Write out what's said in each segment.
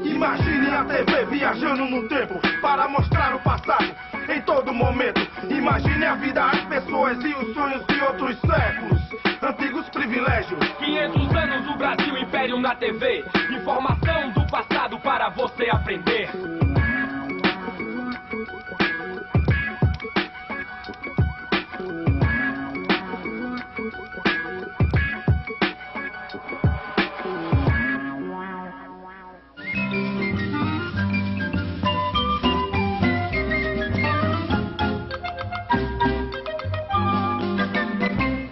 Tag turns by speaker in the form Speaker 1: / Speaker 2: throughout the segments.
Speaker 1: Imagine a TV viajando no tempo para mostrar o passado em todo momento. Imagine a vida, as pessoas e os sonhos de outros séculos. Antigos privilégios.
Speaker 2: 500 anos o Brasil Império na TV. Informação do passado para você aprender.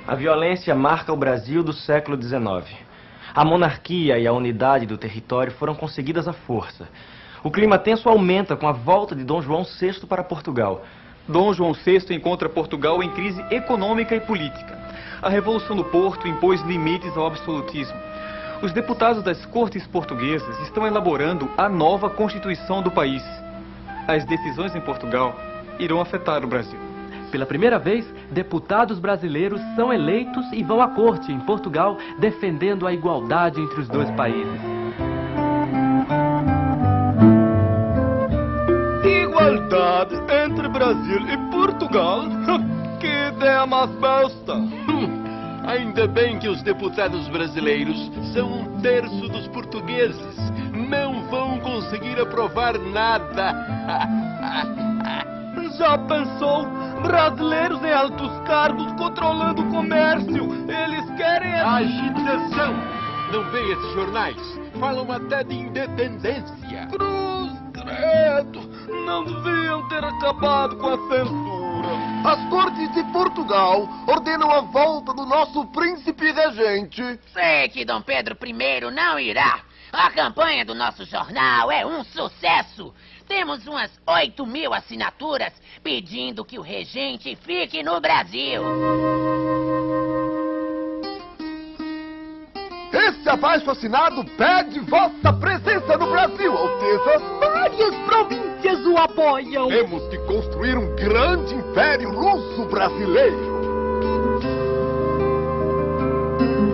Speaker 3: A violência marca o Brasil do século XIX. A monarquia e a unidade do território foram conseguidas à força. O clima tenso aumenta com a volta de Dom João VI para Portugal.
Speaker 4: Dom João VI encontra Portugal em crise econômica e política. A Revolução do Porto impôs limites ao absolutismo. Os deputados das cortes portuguesas estão elaborando a nova Constituição do país. As decisões em Portugal irão afetar o Brasil.
Speaker 5: Pela primeira vez, deputados brasileiros são eleitos e vão à corte em Portugal, defendendo a igualdade entre os dois países.
Speaker 6: Igualdade entre Brasil e Portugal? Que ideia mais besta! Ainda bem que os deputados brasileiros são 1/3 dos portugueses. Não vão conseguir aprovar nada.
Speaker 1: Já pensou? Brasileiros em altos cargos controlando o comércio. Eles querem...
Speaker 6: Agitação! Não vê esses jornais? Falam até de independência.
Speaker 1: Cruz, credo! Não deviam ter acabado com a censura.
Speaker 7: As cortes de Portugal ordenam a volta do nosso príncipe regente.
Speaker 8: Sei que Dom Pedro I não irá. A campanha do nosso jornal é um sucesso. Temos umas 8.000 assinaturas pedindo que o regente fique no Brasil.
Speaker 7: Esse abaixo assinado pede vossa presença no Brasil, Alteza.
Speaker 9: Várias províncias o apoiam.
Speaker 7: Temos de construir um grande império russo-brasileiro.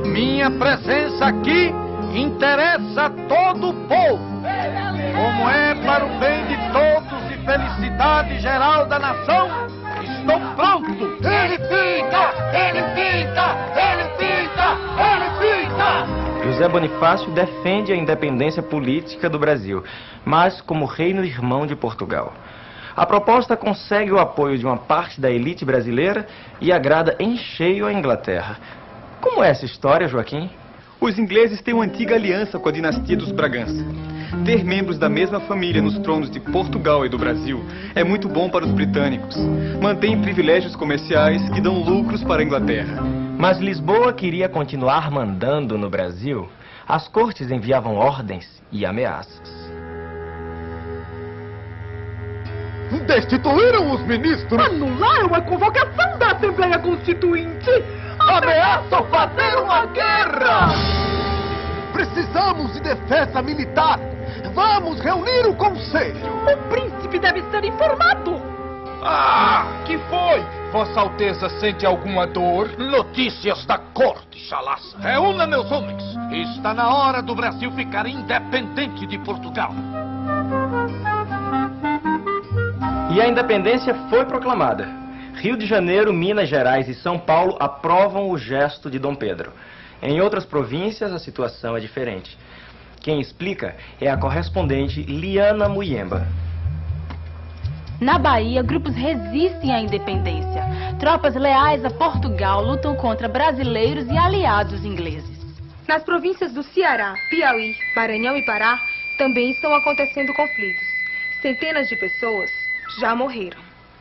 Speaker 10: Minha presença aqui interessa a todo o povo. Como é para o bem de todos e felicidade geral da nação, estou pronto.
Speaker 9: Ele fica! Ele fica! Ele fica! Ele fica!
Speaker 3: José Bonifácio defende a independência política do Brasil, mas como reino irmão de Portugal. A proposta consegue o apoio de uma parte da elite brasileira e agrada em cheio a Inglaterra. Como é essa história, Joaquim?
Speaker 4: Os ingleses têm uma antiga aliança com a dinastia dos Bragança. Ter membros da mesma família nos tronos de Portugal e do Brasil é muito bom para os britânicos. Mantém privilégios comerciais que dão lucros para a Inglaterra.
Speaker 3: Mas Lisboa queria continuar mandando no Brasil. As cortes enviavam ordens e ameaças.
Speaker 7: Destituíram os ministros.
Speaker 9: Anularam a convocação da Assembleia Constituinte.
Speaker 7: Ameaçam fazer uma guerra. Precisamos de defesa militar. Vamos reunir o conselho.
Speaker 9: O príncipe deve ser informado.
Speaker 10: Que foi? Vossa Alteza sente alguma dor?
Speaker 6: Notícias da corte, chalaça.
Speaker 10: Reúna meus homens. Está na hora do Brasil ficar independente de Portugal.
Speaker 3: E a independência foi proclamada. Rio de Janeiro, Minas Gerais e São Paulo aprovam o gesto de Dom Pedro. Em outras províncias, a situação é diferente. Quem explica é a correspondente Liana Muyemba.
Speaker 11: Na Bahia, grupos resistem à independência. Tropas leais a Portugal lutam contra brasileiros e aliados ingleses.
Speaker 12: Nas províncias do Ceará, Piauí, Maranhão e Pará, também estão acontecendo conflitos. Centenas de pessoas já morreram.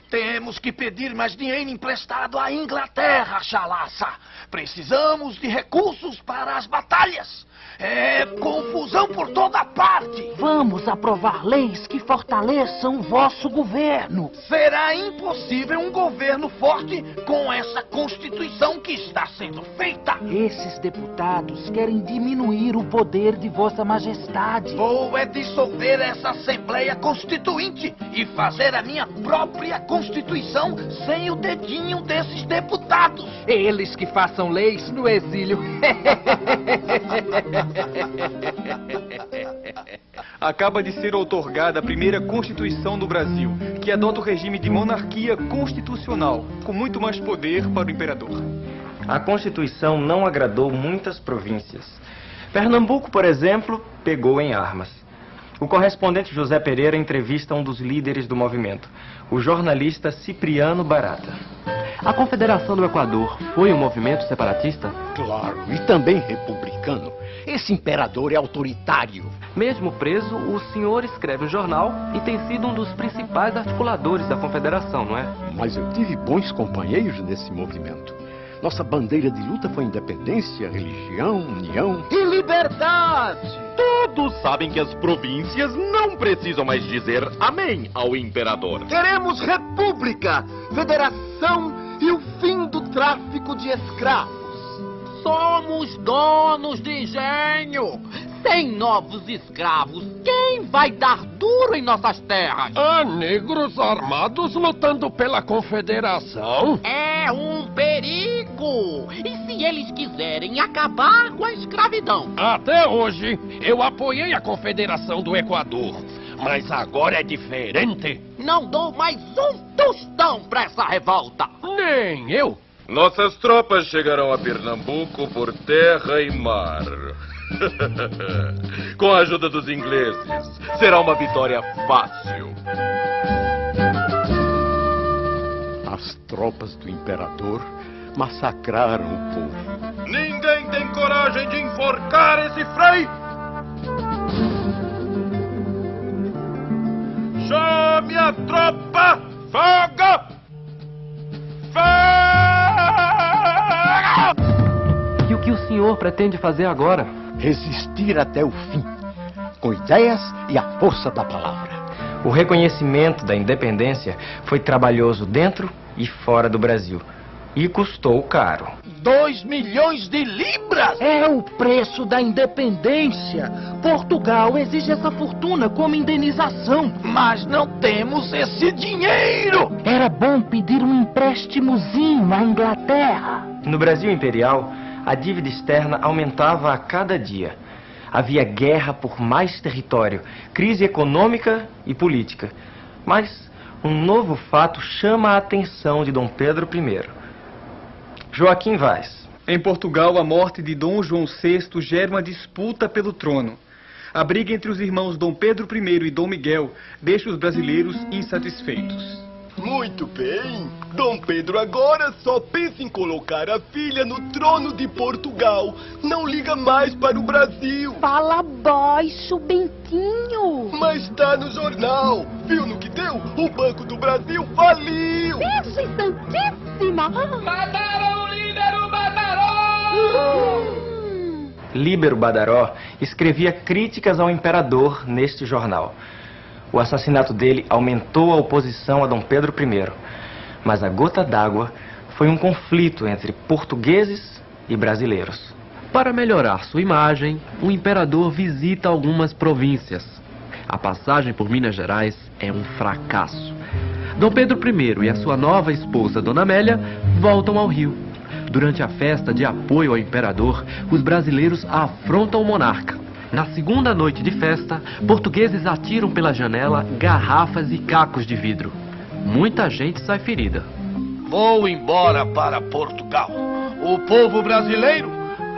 Speaker 10: Temos que pedir mais dinheiro emprestado à Inglaterra, chalaça. Precisamos de recursos para as batalhas. É confusão por toda parte.
Speaker 9: Vamos aprovar leis que fortaleçam o vosso governo.
Speaker 10: Será impossível um governo forte com essa Constituição que está sendo feita.
Speaker 9: Esses deputados querem diminuir o poder de vossa majestade.
Speaker 10: Vou dissolver essa Assembleia Constituinte e fazer a minha própria Constituição sem o dedinho desses deputados.
Speaker 9: Eles que façam leis no exílio.
Speaker 4: A acaba de ser outorgada a primeira Constituição do Brasil, que adota o regime de monarquia constitucional, com muito mais poder para o imperador.
Speaker 3: A Constituição não agradou muitas províncias. Pernambuco, por exemplo, pegou em armas. O correspondente José Pereira entrevista um dos líderes do movimento, o jornalista Cipriano Barata.
Speaker 5: A Confederação do Equador foi um movimento separatista?
Speaker 13: Claro, e também republicano. Esse imperador é autoritário.
Speaker 5: Mesmo preso, o senhor escreve um jornal e tem sido um dos principais articuladores da Confederação, não é?
Speaker 13: Mas eu tive bons companheiros nesse movimento. Nossa bandeira de luta foi independência, religião, união
Speaker 7: e liberdade.
Speaker 6: Todos sabem que as províncias não precisam mais dizer amém ao imperador.
Speaker 7: Queremos república, federação e o fim do tráfico de escravos.
Speaker 9: Somos donos de engenho. Sem novos escravos, quem vai dar duro em nossas terras?
Speaker 10: Há negros armados lutando pela Confederação.
Speaker 9: É um perigo. E se eles quiserem acabar com a escravidão?
Speaker 10: Até hoje, eu apoiei a Confederação do Equador. Mas agora é diferente.
Speaker 9: Não dou mais um tostão pra essa revolta.
Speaker 10: Nem eu.
Speaker 6: Nossas tropas chegarão a Pernambuco por terra e mar. Com a ajuda dos ingleses, será uma vitória fácil.
Speaker 13: As tropas do imperador massacraram o povo.
Speaker 6: Ninguém tem coragem de enforcar esse frei? Chame a tropa! Fogo!
Speaker 5: E o que o senhor pretende fazer agora?
Speaker 13: Resistir até o fim, com ideias e a força da palavra.
Speaker 3: O reconhecimento da independência foi trabalhoso dentro e fora do Brasil. E custou caro.
Speaker 10: 2 milhões de libras!
Speaker 9: É o preço da independência. Portugal exige essa fortuna como indenização.
Speaker 10: Mas não temos esse dinheiro!
Speaker 9: Era bom pedir um empréstimozinho à Inglaterra.
Speaker 3: No Brasil Imperial, a dívida externa aumentava a cada dia. Havia guerra por mais território, crise econômica e política. Mas um novo fato chama a atenção de Dom Pedro I. Joaquim Vaz.
Speaker 4: Em Portugal, a morte de Dom João VI gera uma disputa pelo trono. A briga entre os irmãos Dom Pedro I e Dom Miguel deixa os brasileiros insatisfeitos.
Speaker 7: Muito bem. Dom Pedro agora só pensa em colocar a filha no trono de Portugal. Não liga mais para o Brasil.
Speaker 11: Fala baixo, Bentinho.
Speaker 7: Mas tá no jornal. Viu no que deu? O Banco do Brasil faliu.
Speaker 11: Virgem Santíssima.
Speaker 2: Mataram o Líbero Badaró!
Speaker 3: Líbero Badaró escrevia críticas ao imperador neste jornal. O assassinato dele aumentou a oposição a Dom Pedro I. Mas a gota d'água foi um conflito entre portugueses e brasileiros.
Speaker 5: Para melhorar sua imagem, o imperador visita algumas províncias. A passagem por Minas Gerais é um fracasso. Dom Pedro I e a sua nova esposa, Dona Amélia, voltam ao Rio. Durante a festa de apoio ao imperador, os brasileiros afrontam o monarca. Na segunda noite de festa, portugueses atiram pela janela garrafas e cacos de vidro. Muita gente sai ferida.
Speaker 10: Vou embora para Portugal. O povo brasileiro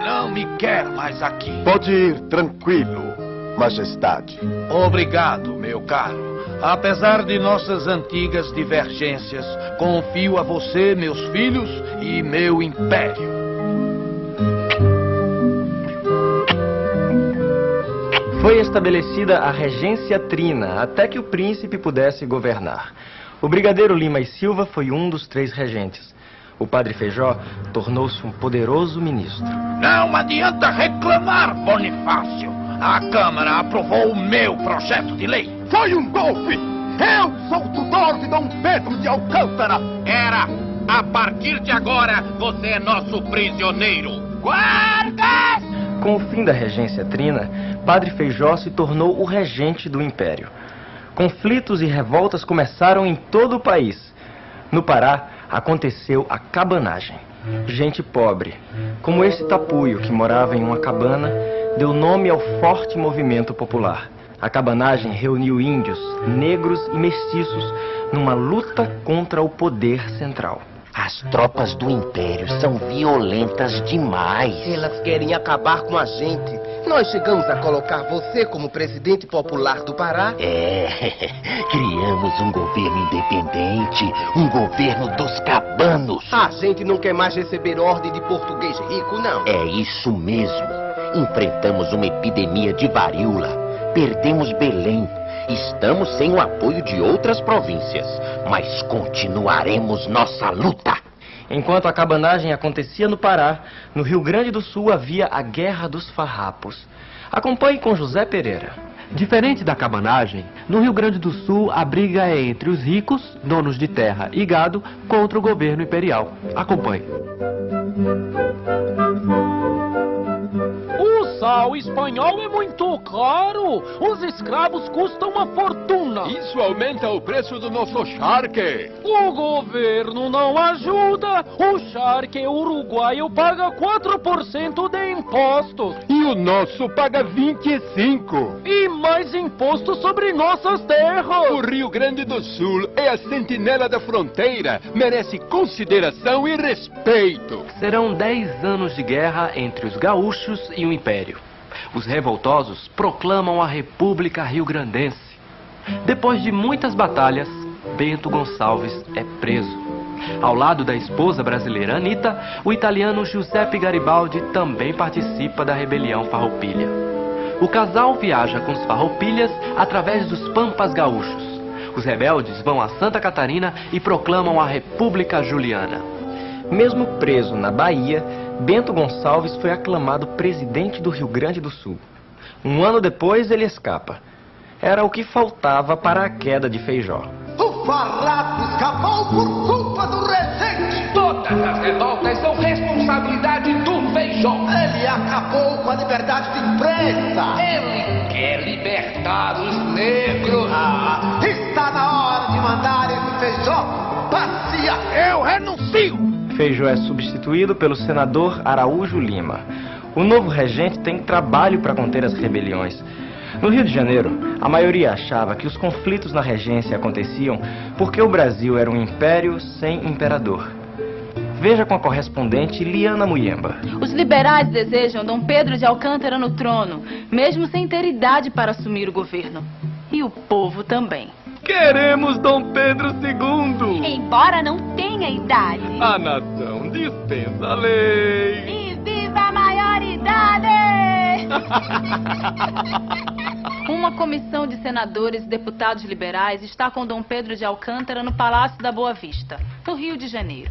Speaker 10: não me quer mais aqui.
Speaker 7: Pode ir tranquilo, majestade.
Speaker 10: Obrigado, meu caro. Apesar de nossas antigas divergências, confio a você, meus filhos e meu império.
Speaker 3: Foi estabelecida a regência trina até que o príncipe pudesse governar. O brigadeiro Lima e Silva foi um dos 3 regentes. O padre Feijó tornou-se um poderoso ministro.
Speaker 10: Não adianta reclamar, Bonifácio. A Câmara aprovou o meu projeto de lei.
Speaker 7: Foi um golpe! Eu sou o tutor de Dom Pedro de Alcântara!
Speaker 9: Era! A partir de agora, você é nosso prisioneiro. Guardas!
Speaker 3: Com o fim da regência trina, Padre Feijó se tornou o regente do império. Conflitos e revoltas começaram em todo o país. No Pará, aconteceu a cabanagem. Gente pobre, como esse tapuio que morava em uma cabana, deu nome ao forte movimento popular. A cabanagem reuniu índios, negros e mestiços numa luta contra o poder central.
Speaker 14: As tropas do Império são violentas demais.
Speaker 15: Elas querem acabar com a gente. Nós chegamos a colocar você como presidente popular do Pará.
Speaker 14: Criamos um governo independente, um governo dos cabanos.
Speaker 15: A gente não quer mais receber ordem de português rico, não.
Speaker 14: É isso mesmo. Enfrentamos uma epidemia de varíola. Perdemos Belém. Estamos sem o apoio de outras províncias, mas continuaremos nossa luta.
Speaker 3: Enquanto a cabanagem acontecia no Pará, no Rio Grande do Sul havia a Guerra dos Farrapos. Acompanhe com José Pereira.
Speaker 5: Diferente da cabanagem, no Rio Grande do Sul a briga é entre os ricos, donos de terra e gado, contra o governo imperial. Acompanhe.
Speaker 9: O sal espanhol é muito caro. Os escravos custam uma fortuna.
Speaker 6: Isso aumenta o preço do nosso charque.
Speaker 9: O governo não ajuda. O charque uruguaio paga 4% de impostos.
Speaker 6: E o nosso paga 25%.
Speaker 9: E mais imposto sobre nossas terras.
Speaker 6: O Rio Grande do Sul é a sentinela da fronteira. Merece consideração e respeito.
Speaker 5: Serão 10 anos de guerra entre os gaúchos e o Império. Os revoltosos proclamam a República Rio-Grandense. Depois de muitas batalhas, Bento Gonçalves é preso. Ao lado da esposa brasileira Anita, o italiano Giuseppe Garibaldi também participa da rebelião farroupilha. O casal viaja com os farroupilhas através dos Pampas gaúchos. Os rebeldes vão a Santa Catarina e proclamam a República Juliana.
Speaker 3: Mesmo preso na Bahia, Bento Gonçalves foi aclamado presidente do Rio Grande do Sul. Um ano depois, ele escapa. Era o que faltava para a queda de Feijó.
Speaker 10: O Farrapo escapou por culpa do regente.
Speaker 2: Todas as revoltas são responsabilidade do Feijó.
Speaker 10: Ele acabou com a liberdade de imprensa.
Speaker 2: Ele quer libertar os negros.
Speaker 10: Está na hora de mandar esse Feijó passear. Eu renuncio.
Speaker 3: Feijó é substituído pelo senador Araújo Lima. O novo regente tem trabalho para conter as rebeliões. No Rio de Janeiro, a maioria achava que os conflitos na regência aconteciam porque o Brasil era um império sem imperador. Veja com a correspondente Liana Muyemba.
Speaker 11: Os liberais desejam Dom Pedro de Alcântara no trono, mesmo sem ter idade para assumir o governo. E o povo também.
Speaker 1: Queremos Dom Pedro II.
Speaker 16: Embora não tenha idade.
Speaker 1: A nação dispensa a lei.
Speaker 16: E viva a maioridade!
Speaker 11: Uma comissão de senadores e deputados liberais está com Dom Pedro de Alcântara no Palácio da Boa Vista, no Rio de Janeiro.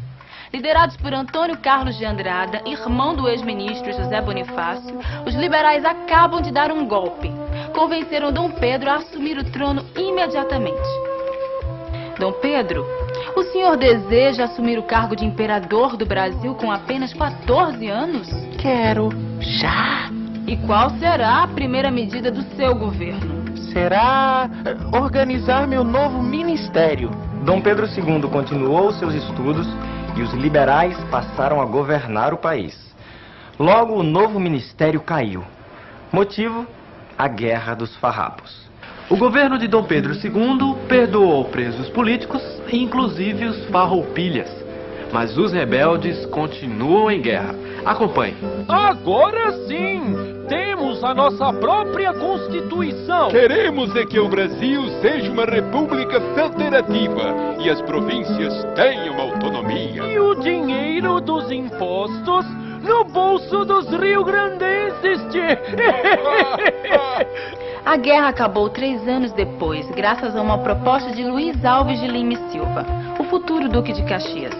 Speaker 11: Liderados por Antônio Carlos de Andrada, irmão do ex-ministro José Bonifácio, os liberais acabam de dar um golpe. Convenceram Dom Pedro a assumir o trono imediatamente. Dom Pedro, o senhor deseja assumir o cargo de imperador do Brasil com apenas 14 anos?
Speaker 14: Quero. Já?
Speaker 11: E qual será a primeira medida do seu governo?
Speaker 14: Será organizar meu novo ministério.
Speaker 3: Dom Pedro II continuou seus estudos e os liberais passaram a governar o país. Logo, o novo ministério caiu. Motivo? A Guerra dos Farrapos.
Speaker 5: O governo de Dom Pedro II perdoou presos políticos, inclusive os farroupilhas. Mas os rebeldes continuam em guerra. Acompanhe.
Speaker 9: Agora sim! Temos a nossa própria Constituição.
Speaker 6: Queremos é que o Brasil seja uma república federativa e as províncias tenham autonomia.
Speaker 9: E o dinheiro dos impostos no bolso dos rio-grandenses.
Speaker 11: A guerra acabou 3 anos depois, graças a uma proposta de Luiz Alves de Lima e Silva, o futuro Duque de Caxias.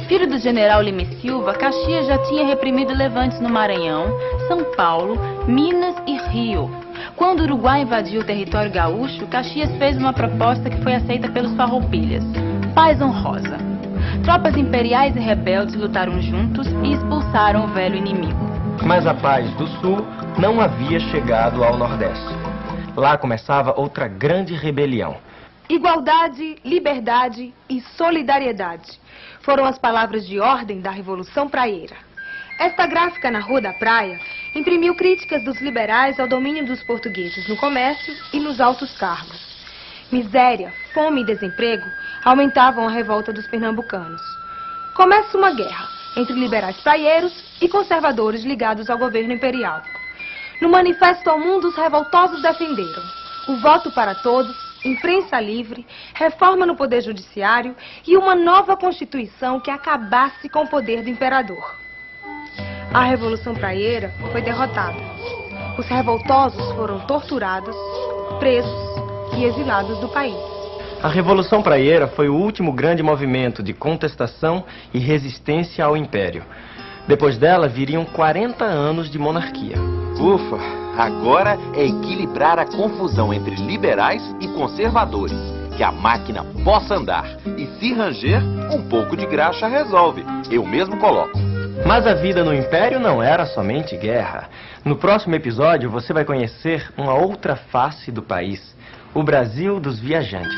Speaker 11: Filho do general Lima e Silva, Caxias já tinha reprimido levantes no Maranhão, São Paulo, Minas e Rio. Quando o Uruguai invadiu o território gaúcho, Caxias fez uma proposta que foi aceita pelos farroupilhas: paz honrosa. Tropas imperiais e rebeldes lutaram juntos e expulsaram o velho inimigo.
Speaker 3: Mas a paz do Sul não havia chegado ao Nordeste. Lá começava outra grande rebelião.
Speaker 12: Igualdade, liberdade e solidariedade foram as palavras de ordem da Revolução Praieira. Esta gráfica na Rua da Praia imprimiu críticas dos liberais ao domínio dos portugueses no comércio e nos altos cargos. Miséria, fome e desemprego aumentavam a revolta dos pernambucanos. Começa uma guerra entre liberais praieiros e conservadores ligados ao governo imperial. No Manifesto ao Mundo, os revoltosos defenderam o voto para todos, imprensa livre, reforma no poder judiciário e uma nova constituição que acabasse com o poder do imperador. A Revolução Praieira foi derrotada. Os revoltosos foram torturados, presos e exilados do país.
Speaker 3: A Revolução Praieira foi o último grande movimento de contestação e resistência ao Império. Depois dela viriam 40 anos de monarquia.
Speaker 14: Ufa, agora é equilibrar a confusão entre liberais e conservadores. Que a máquina possa andar. E se ranger, um pouco de graxa resolve. Eu mesmo coloco.
Speaker 3: Mas a vida no Império não era somente guerra. No próximo episódio você vai conhecer uma outra face do país. O Brasil dos viajantes.